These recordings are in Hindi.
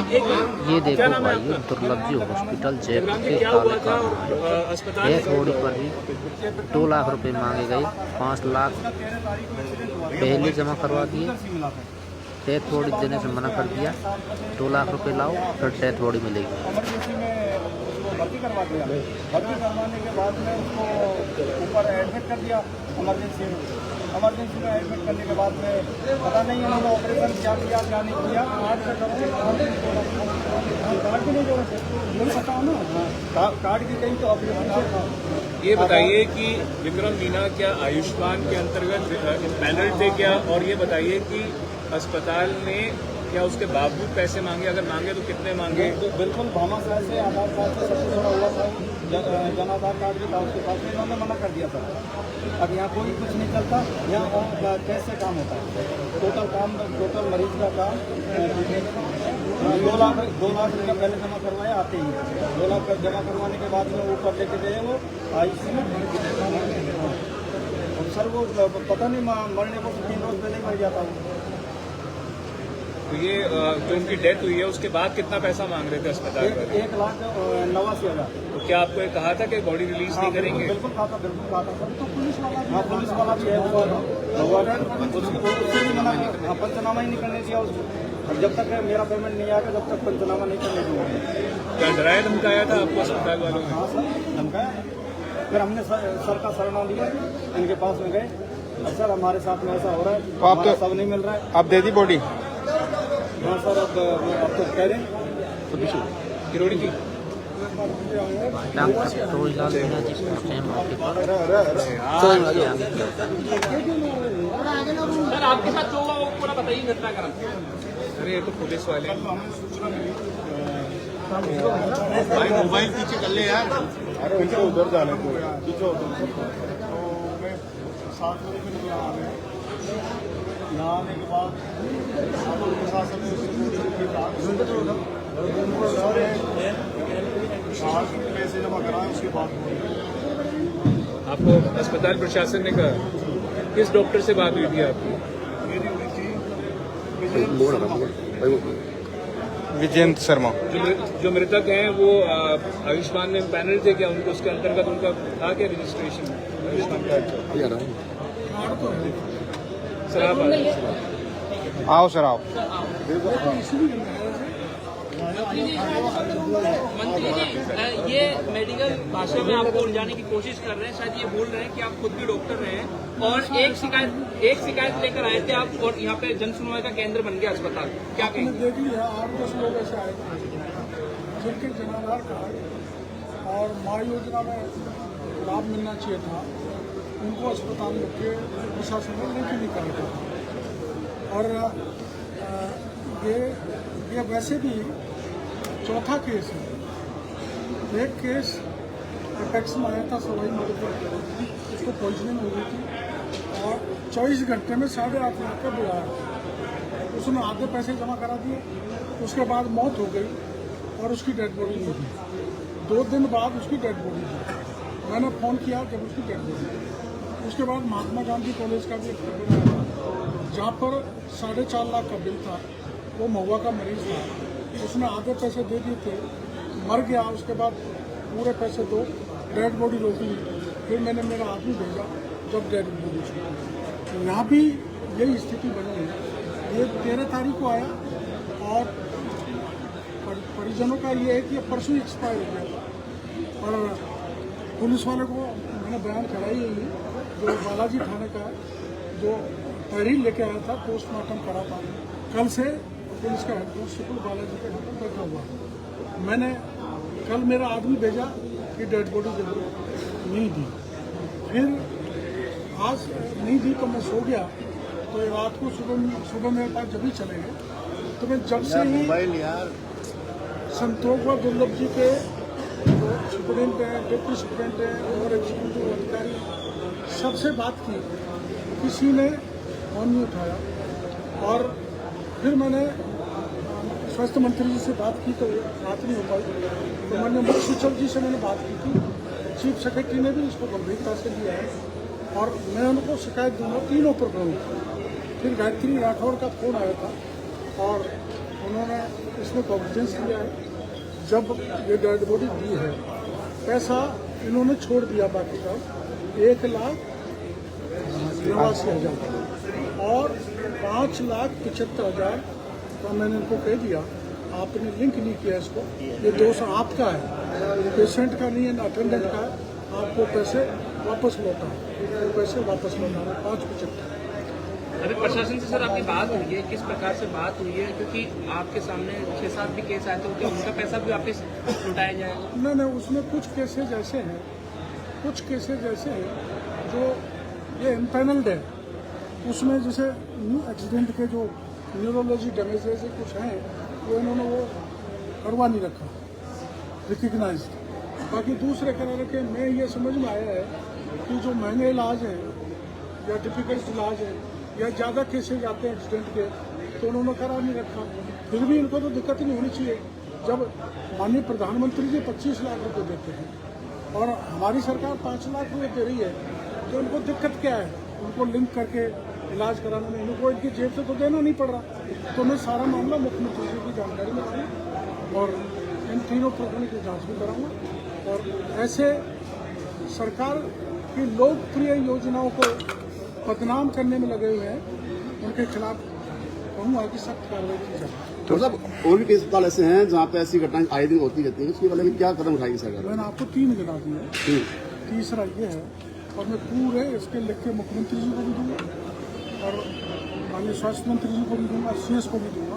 ये देखो भाई, दुर्लभ जी हॉस्पिटल जयपुर के काले का डेथ बॉडी पर ही 2 लाख रुपए मांगे गए। 5 लाख पहले जमा करवा दिए, डेथ बॉडी देने से मना कर दिया। 2 लाख रुपए लाओ फिर डेथ बॉडी मिलेगी। भर्ती करवा दिया, भर्ती करवाने के बाद में उसको ऊपर एडमिट कर दिया इमरजेंसी में एडमिट करने के बाद में पता नहीं उन्होंने ऑपरेशन क्या किया क्या नहीं किया। कार्ड से करोगे, कार्ड भी नहीं जोड़े, मुझे पता हो ना, कार्ड की कहीं तो ऑपरेशन। ये बताइए कि विक्रम मीना क्या आयुष्मान के अंतर्गत पैनल थे क्या, और ये बताइए कि अस्पताल ने क्या उसके बावजूद पैसे मांगे, अगर मांगे तो कितने मांगे? बिल्कुल भामाशाह से आधार कार्ड से सबसे बड़ा हुआ था, जन आधार कार्ड भी था उसके पास में, इन्होंने मना कर दिया था। अब यहाँ कोई कुछ नहीं चलता, यहाँ कैसे काम होता है? टोटल मरीज का काम 2 लाख रुपये पहले जमा करवाया आते ही, 2 लाख जमा करवाने के बाद में ऊपर लेके गए वो आईसीयू में। सर वो पता नहीं मरने को 3 रोज पहले ही मर जाता हूँ। तो ये जो उनकी डेथ हुई है उसके बाद कितना पैसा मांग रहे थे अस्पताल पर? 1,89,000। तो क्या आपको ये कहा था कि बॉडी रिलीज नहीं करेंगे? बिल्कुल कहा था, बिल्कुल कहा था। तो पुलिस वाला भी है, पंचनामा ही नहीं करने दिया उसको। जब तक मेरा पेमेंट नहीं आएगा तब तक पंचनामा नहीं करने दूंगा। क्या डराया धमकाया था आपको अस्पताल वालों ने? हाँ सर, धमकाया। फिर हमने सर का शरण लिया, इनके पास में गए, सर हमारे साथ में ऐसा हो रहा है, आप तो सब नहीं मिल रहा है, आप दे दी बॉडी? हाँ सर, अब तो कह रहे किरोड़ी जी डॉक्टर फिरोजलाल मीणा जी पहुंचे हैं मौके पर। सर आपके साथ जो हुआ वो पूरा बताइए घटनाक्रम। अरे ये तो पुलिस वाले भाई मोबाइल पीछे कर ले यार। अरे उनके उधर जाने को, पीछे उधर। तो मैं 7 बजे फिर यहाँ आने के बाद प्रशासन ने पैसे जमा कराए, उसके बाद आपको अस्पताल प्रशासन ने कहा? किस डॉक्टर से बात हुई थी आपकी? विजेंद्र शर्मा। जो मृतक हैं वो आयुष्मान में पैनल थे क्या? उनको उसके अंतर्गत उनका था क्या रजिस्ट्रेशन आयुष्मान कार्ड? सर आप आओ सर आओ। मंत्री जी, ये मेडिकल भाषा में आपको उलझाने की कोशिश कर रहे हैं, शायद ये बोल रहे हैं कि आप खुद भी डॉक्टर रहे हैं और एक शिकायत लेकर आए थे आप, और यहाँ पे जन सुनवाई का केंद्र बन गया अस्पताल। क्या कहेंगे? देखिए 8-10 लोग ऐसे आए थे जिनके जनाधार कार्ड और माँ योजना में लाभ मिलना चाहिए था, उनको अस्पताल के प्रशासन ने लेके निकाला था। और ये वैसे भी चौथा केस है। एक केस एपेक्स में आया था सवाई माधोपुर, उसको पॉइजनिंग हो गई थी और 24 घंटे में 8.5 लाख का बुलाया। उसने आधे पैसे जमा करा दिए, उसके बाद मौत हो गई और उसकी डेड बॉडी नहीं थी। 2 दिन बाद उसकी डेड बॉडी थी। मैंने फ़ोन किया जब उसकी डेड बॉडी। उसके बाद महात्मा गांधी कॉलेज का भी एक पेपर आया था जहाँ पर 4.5 लाख का बिल था। वो महुआ का मरीज था, उसने आधे पैसे दे दिए थे, मर गया। उसके बाद पूरे पैसे दो, डेड बॉडी रोक ली। फिर मैंने मेरा आदमी भेजा जब डेड बॉडी थी। तो यहाँ भी यही स्थिति बनी है। ये 13 तारीख को आया और परिजनों का ये है कि ये परसों एक्सपायर हो गया था। और पुलिस वाले को मैंने बयान कराई है, जो बालाजी थाने का है, जो तहरीर लेके आया था, पोस्टमार्टम करा था। कल से पुलिस का हेड कांस्टेबल बालाजी के हाथ में बैठा हुआ। मैंने कल मेरा आदमी भेजा कि डेड बॉडी जरूर नहीं दी, फिर आज नहीं दी तो मैं सो गया। तो रात को सुबह मेरे पास जब ही चले गए तो मैं जब से ही संतोष व दुर्लभ जी के जो सुप्रीडेंट हैं, डिप्टी सुप्रीडेंट हैं और एग्जीक्यूटिव अधिकारी सबसे बात की, किसी ने फोन नहीं उठाया। और फिर मैंने स्वास्थ्य मंत्री जी से बात की तो बात नहीं हो पाई। तो मैंने मुख्य सचिव जी से मैंने बात की थी, चीफ सेक्रेटरी ने भी इसको गंभीरता से लिया है और मैं उनको शिकायत दूंगा तीनों प्रकरणों की। फिर गायत्री राठौर का फोन आया था और उन्होंने इसमें कॉन्फिडेंस लिया है। जब ये डेड बॉडी दी है, पैसा इन्होंने छोड़ दिया बाकी का 1,89,000 और 5,75,000 का मैंने इनको कह दिया, आपने लिंक नहीं किया इसको, ये दोष आपका है, पेशेंट का नहीं है, ना अटेंडेंट का है, आपको पैसे वापस लौटा है, वो पैसे वापस लौटा है 5,75। अभी प्रशासन से सर आपकी बात हुई है, किस प्रकार से बात हुई है, क्योंकि आपके सामने 6-7 भी केस आए थे, क्या उनका पैसा भी वापस लौटाया जाएगा? नहीं, उसमें कुछ केसेज ऐसे हैं जो ये इम्पैनल्ड है, उसमें जैसे एक्सीडेंट के जो न्यूरोलॉजी डैमेजेस कुछ हैं वो इन्होंने वो करवा नहीं रखा रिकग्नाइज। बाकी दूसरे करा रखे। मैं ये समझ में आया है कि जो महंगे इलाज है या डिफिकल्ट इलाज है या ज़्यादा केसेज आते हैं एक्सीडेंट के, तो उन्होंने करा नहीं रखा। फिर भी इनको तो दिक्कत नहीं होनी चाहिए। जब माननीय प्रधानमंत्री जी 25 लाख रुपए देते हैं और हमारी सरकार 5 लाख रुपए दे रही है, तो इनको दिक्कत क्या है? उनको लिंक करके इलाज कराने में इनको इनकी जेब से तो देना नहीं पड़ रहा। तो मैं सारा मामला मुख्यमंत्री जी की जानकारी में लाऊंगा और इन तीनों प्रकरणों की जांच भी कराऊंगा और ऐसे सरकार की लोकप्रिय योजनाओं को बदनाम करने में लगे हुए हैं, उनके खिलाफ कहूँगा कि सख्त कार्रवाई की जाए। तो साहब और भी कई अस्पताल ऐसे हैं जहाँ पे ऐसी घटनाएं आए दिन होती रहती हैं, उसके बारे में क्या कदम उठाएगी सरकार? मैंने आपको 3 गिना दिए, तीसरा ये है और मैं पूरे इसके लिख के मुख्यमंत्री जी को भी दूंगा और माननीय स्वास्थ्य मंत्री जी को भी दूंगा, CS को भी दूंगा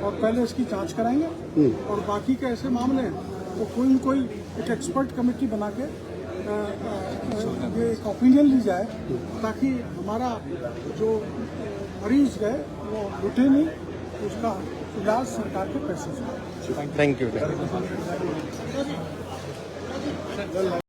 और पहले इसकी जांच कराएंगे और बाकी के ऐसे मामले हैं तो कोई एक एक्सपर्ट कमेटी बना के ये एक ओपिनियन ली जाए ताकि हमारा जो मरीज है वो लुटे नहीं, उसका इलाज सरकार के पैसे से। Thank you.